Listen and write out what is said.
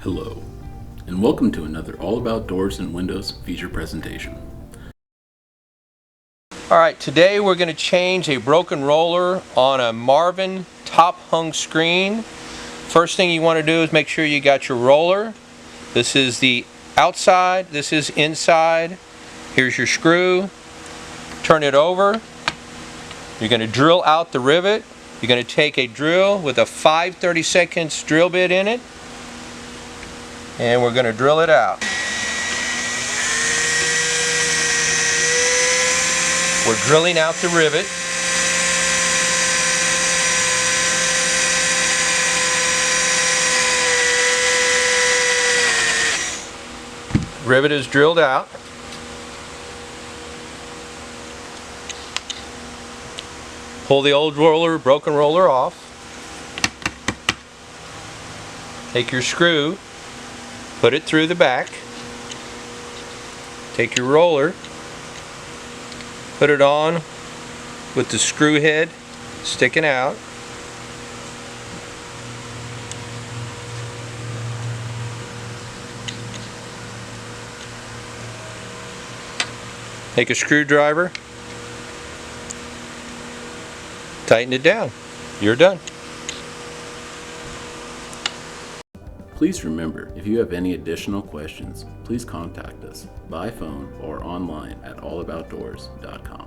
Hello, and welcome to another All About Doors and Windows feature presentation. Alright, today we're going to change a broken roller on a Marvin top hung screen. First thing you want to do is make sure you got your roller. This is the outside, this is inside. Here's your screw. Turn it over. You're going to drill out the rivet. You're going to take a drill with a 5/32 drill bit in it, and we're going to drill it out. We're drilling out the rivet. Rivet is drilled out. Pull the old roller, broken roller off. Take your screw, put it through the back. Take your roller, put it on with the screw head sticking out. Take a screwdriver, tighten it down. You're done. Please remember, if you have any additional questions, please contact us by phone or online at allaboutdoors.com.